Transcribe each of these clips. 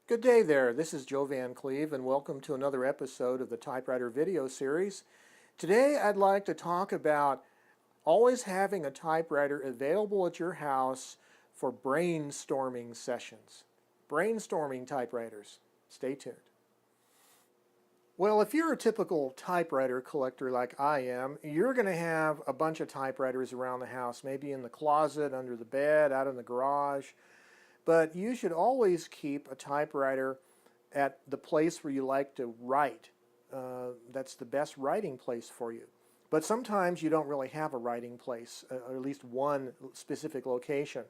Good day there. This is Joe Van Cleve, and welcome to another episode of the Typewriter video series. Today I'd like to talk about always having a typewriter available at your house for brainstorming sessions. Brainstorming typewriters. Stay tuned. Well, if you're a typical typewriter collector like I am, you're going to have a bunch of typewriters around the house, maybe in the closet, under the bed, out in the garage. But you should always keep a typewriter at the place where you like to write. That's the best writing place for you. But sometimes you don't really have a writing place, or at least one specific location.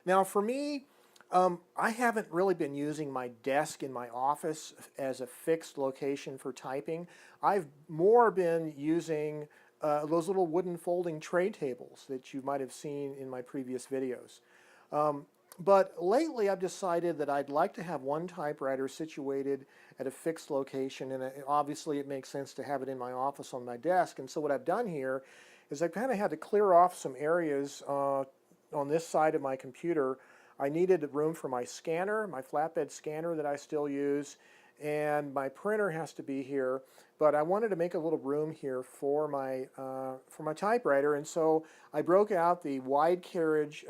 Now for me, I haven't really been using my desk in my office as a fixed location for typing. I've more been using those little wooden folding tray tables that you might have seen in my previous videos. But lately I've decided that I'd like to have one typewriter situated at a fixed location, and obviously it makes sense to have it in my office on my desk. And so what I've done here is I've kind of had to clear off some areas on this side of my computer. I needed room for my scanner, my flatbed scanner that I still use, and my printer has to be here, but I wanted to make a little room here for my typewriter, and so I broke out the wide carriage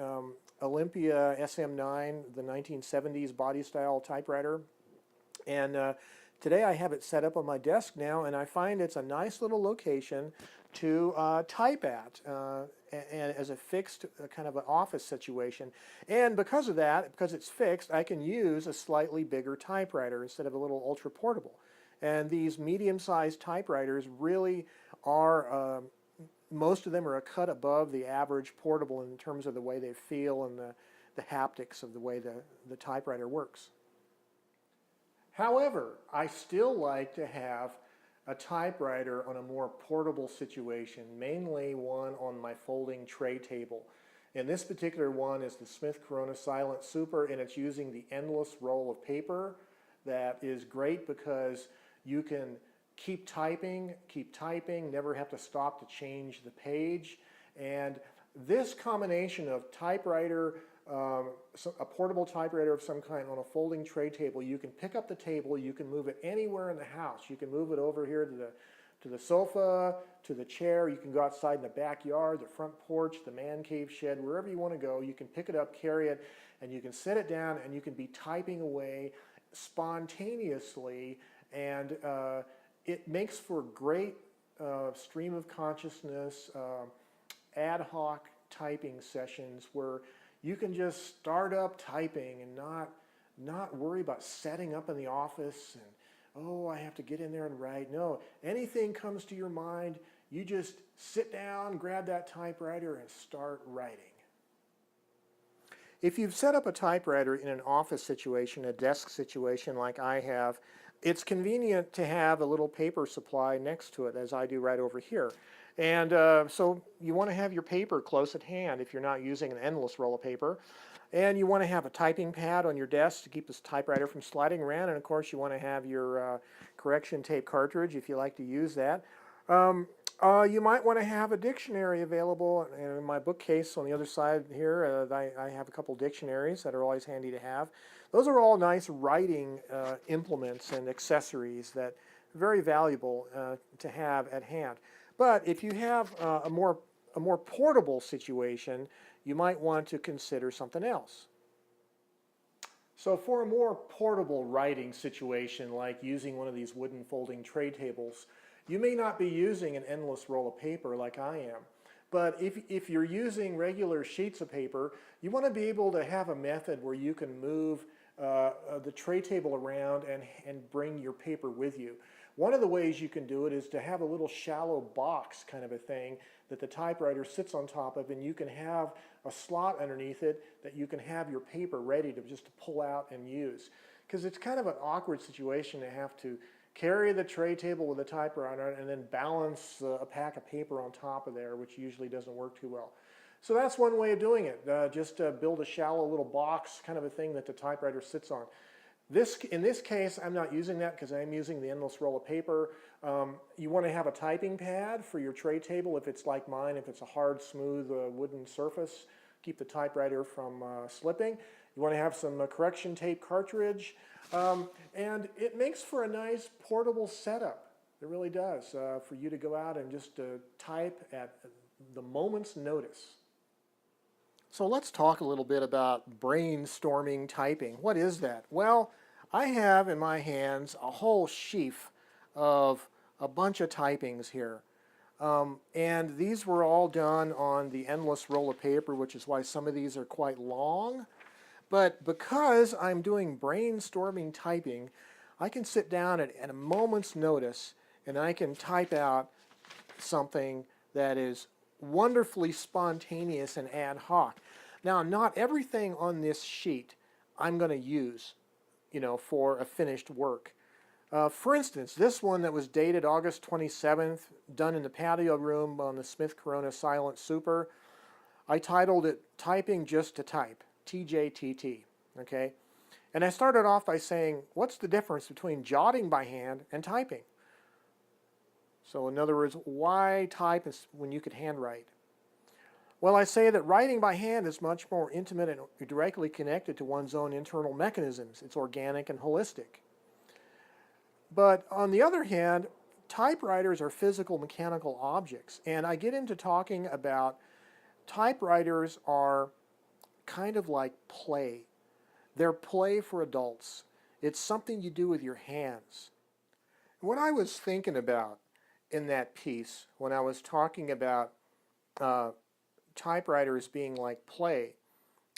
Olympia SM9, the 1970s body style typewriter, and today I have it set up on my desk now, and I find it's a nice little location to type at and as a fixed kind of an office situation. And because of that, because it's fixed, I can use a slightly bigger typewriter instead of a little ultra portable. And these medium-sized typewriters really are most of them are a cut above the average portable in terms of the way they feel and the haptics of the way the typewriter works. However, I still like to have a typewriter on a more portable situation, mainly one on my folding tray table. And this particular one is the Smith Corona Silent Super, and it's using the endless roll of paper. That is great because you can keep typing, never have to stop to change the page. And this combination of typewriter, a portable typewriter of some kind on a folding tray table, you can pick up the table, you can move it anywhere in the house. You can move it over here to the sofa, to the chair, you can go outside in the backyard, the front porch, the man cave shed, wherever you want to go. You can pick it up, carry it, and you can set it down and you can be typing away spontaneously, and it makes for great stream of consciousness, ad hoc typing sessions where you can just start up typing and not worry about setting up in the office and, oh, I have to get in there and write. No, anything comes to your mind, you just sit down, grab that typewriter, and start writing. If you've set up a typewriter in an office situation, a desk situation like I have, it's convenient to have a little paper supply next to it, as I do right over here. And so you want to have your paper close at hand if you're not using an endless roll of paper. And you want to have a typing pad on your desk to keep this typewriter from sliding around. And of course you want to have your correction tape cartridge if you like to use that. You might want to have a dictionary available. In my bookcase on the other side here, I have a couple dictionaries that are always handy to have. Those are all nice writing implements and accessories that are very valuable to have at hand. But if you have a more portable situation, you might want to consider something else. So for a more portable writing situation, like using one of these wooden folding tray tables, you may not be using an endless roll of paper like I am. But if you're using regular sheets of paper, you want to be able to have a method where you can move the tray table around and bring your paper with you. One of the ways you can do it is to have a little shallow box kind of a thing that the typewriter sits on top of, and you can have a slot underneath it that you can have your paper ready to just pull out and use. Because it's kind of an awkward situation to have to carry the tray table with a typewriter and then balance a pack of paper on top of there, which usually doesn't work too well. So that's one way of doing it, just build a shallow little box kind of a thing that the typewriter sits on. In this case, I'm not using that because I'm using the endless roll of paper. You want to have a typing pad for your tray table if it's like mine, if it's a hard, smooth wooden surface, keep the typewriter from slipping. You want to have some correction tape cartridge. And it makes for a nice portable setup. It really does, for you to go out and just type at the moment's notice. So let's talk a little bit about brainstorming typing. What is that? Well, I have in my hands a whole sheaf of a bunch of typings here. And these were all done on the endless roll of paper, which is why some of these are quite long. But because I'm doing brainstorming typing, I can sit down at a moment's notice and I can type out something that is wonderfully spontaneous and ad hoc. Now, not everything on this sheet I'm going to use, for a finished work. For instance, this one that was dated August 27th, done in the patio room on the Smith Corona Silent Super, I titled it Typing Just to Type, TJTT, okay? And I started off by saying, what's the difference between jotting by hand and typing? So in other words, why type when you could handwrite? Well, I say that writing by hand is much more intimate and directly connected to one's own internal mechanisms. It's organic and holistic. But on the other hand, typewriters are physical mechanical objects. And I get into talking about typewriters are kind of like play. They're play for adults. It's something you do with your hands. What I was thinking about in that piece when I was talking about typewriters being like play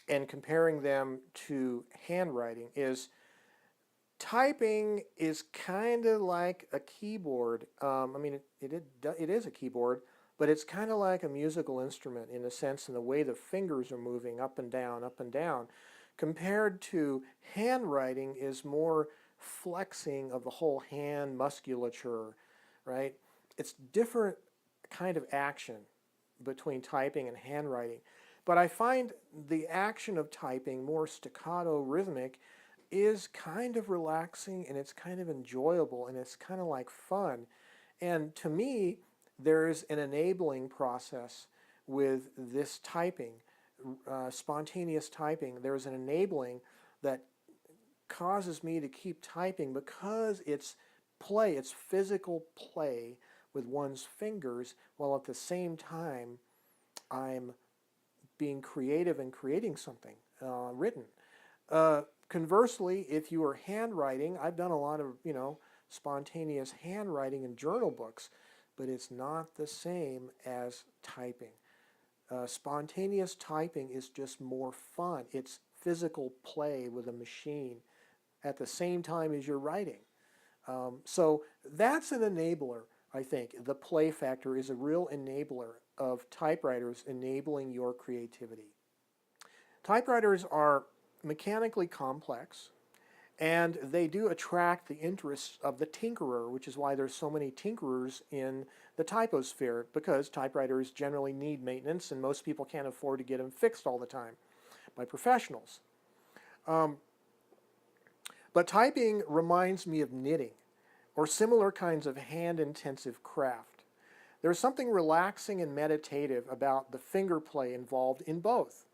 and comparing them to handwriting is typing is kind of like a keyboard. It is a keyboard, but it's kind of like a musical instrument in a sense in the way the fingers are moving up and down, compared to handwriting is more flexing of the whole hand musculature, right? It's different kind of action between typing and handwriting. But I find the action of typing more staccato rhythmic is kind of relaxing and it's kind of enjoyable and it's kind of like fun. And to me, there's an enabling process with this typing, spontaneous typing. There's an enabling that causes me to keep typing because it's play, it's physical play with one's fingers, while at the same time I'm being creative and creating something written. Conversely, if you are handwriting, I've done a lot of, spontaneous handwriting in journal books, but it's not the same as typing. Spontaneous typing is just more fun. It's physical play with a machine at the same time as you're writing. So that's an enabler, I think. The play factor is a real enabler of typewriters enabling your creativity. Typewriters are mechanically complex, and they do attract the interests of the tinkerer, which is why there's so many tinkerers in the typosphere, because typewriters generally need maintenance, and most people can't afford to get them fixed all the time by professionals. But typing reminds me of knitting, or similar kinds of hand-intensive craft. There's something relaxing and meditative about the finger play involved in both,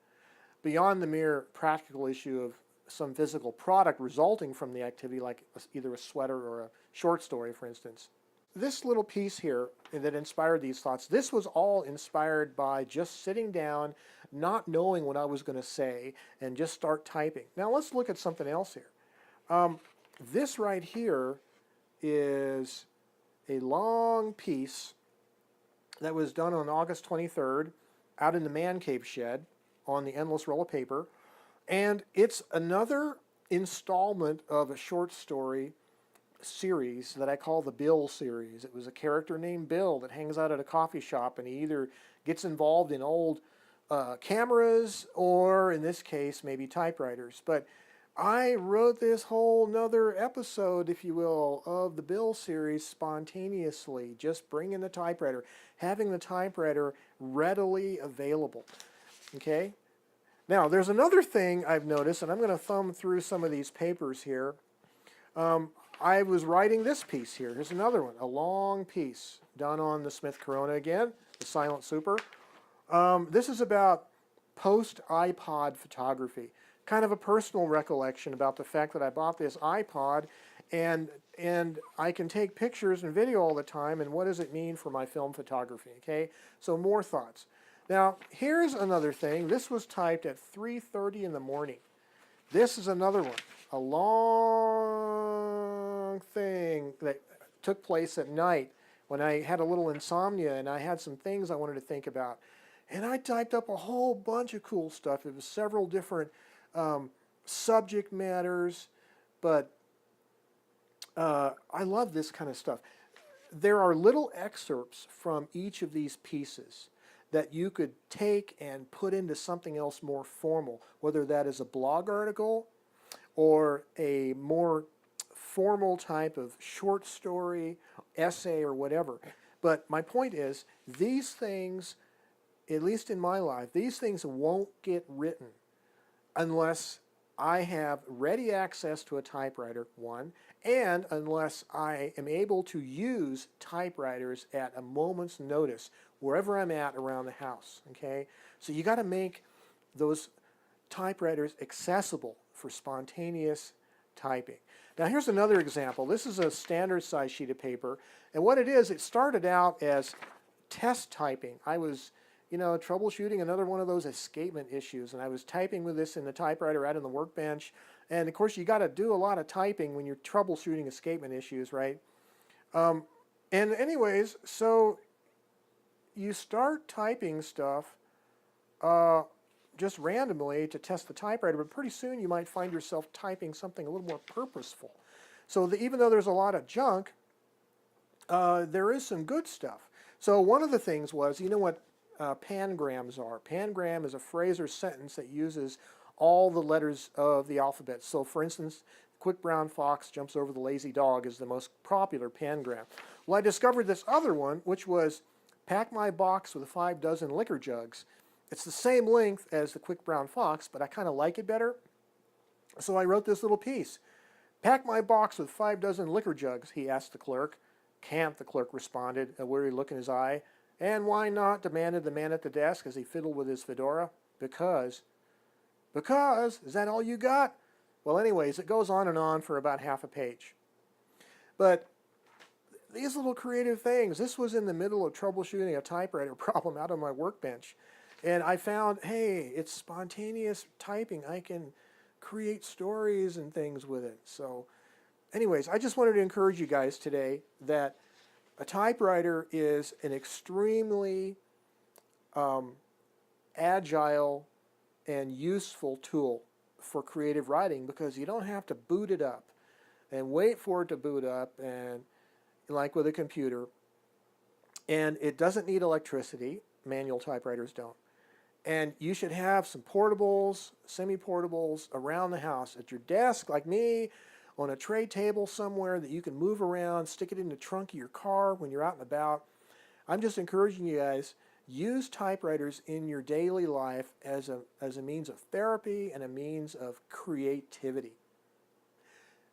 beyond the mere practical issue of some physical product resulting from the activity, like either a sweater or a short story, for instance. This little piece here that inspired these thoughts, this was all inspired by just sitting down, not knowing what I was going to say, and just start typing. Now let's look at something else here. This right here is a long piece that was done on August 23rd out in the man cave shed on the endless roll of paper, and it's another installment of a short story series that I call the Bill series. It was a character named Bill that hangs out at a coffee shop, and he either gets involved in old cameras or, in this case, maybe typewriters. But I wrote this whole nother episode, if you will, of the Bill series spontaneously, just bringing the typewriter, having the typewriter readily available. Okay? Now, there's another thing I've noticed, and I'm going to thumb through some of these papers here. I was writing this piece here. Here's another one, a long piece done on the Smith Corona again, the Silent Super. This is about post-iPod photography. kind of a personal recollection about the fact that I bought this iPod, and I can take pictures and video all the time, and what does it mean for my film photography, okay? So more thoughts. Now, here's another thing. This was typed at 3:30 in the morning. This is another one, a long thing that took place at night when I had a little insomnia and I had some things I wanted to think about. And I typed up a whole bunch of cool stuff. It was several different subject matters, but I love this kind of stuff. There are little excerpts from each of these pieces that you could take and put into something else more formal, whether that is a blog article or a more formal type of short story, essay, or whatever. But my point is, these things, at least in my life, these things won't get written unless I have ready access to a typewriter, one, and unless I am able to use typewriters at a moment's notice wherever I'm at around the house, okay? So you got to make those typewriters accessible for spontaneous typing. Now here's another example. This is a standard size sheet of paper, and what it is, it started out as test typing. I was troubleshooting another one of those escapement issues, and I was typing with this in the typewriter out on the workbench. And of course, you got to do a lot of typing when you're troubleshooting escapement issues, right? And anyways, so you start typing stuff just randomly to test the typewriter, but pretty soon you might find yourself typing something a little more purposeful. So even though there's a lot of junk, there is some good stuff. So one of the things was, you know what pangrams are? Pangram is a phrase or sentence that uses all the letters of the alphabet. So for instance, quick brown fox jumps over the lazy dog is the most popular pangram. Well, I discovered this other one, which was pack my box with 5 dozen liquor jugs. It's the same length as the quick brown fox, but I kind of like it better. So I wrote this little piece. Pack my box with 5 dozen liquor jugs, he asked the clerk. Can't, the clerk responded, a weary look in his eye. And why not, demanded the man at the desk as he fiddled with his fedora. Because, is that all you got? Well, anyways, it goes on for about half a page. But these little creative things, this was in the middle of troubleshooting a typewriter problem out on my workbench. And I found, hey, it's spontaneous typing. I can create stories and things with it. So anyways, I just wanted to encourage you guys today that a typewriter is an extremely agile and useful tool for creative writing because you don't have to boot it up and wait for it to boot up, and like with a computer. And it doesn't need electricity. Manual typewriters don't. And you should have some portables, semi-portables around the house at your desk, like me, on a tray table somewhere that you can move around, stick it in the trunk of your car when you're out and about. I'm just encouraging you guys, use typewriters in your daily life as a means of therapy and a means of creativity.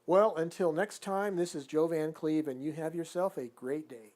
Well, until next time, this is Joe Van Cleve, and you have yourself a great day.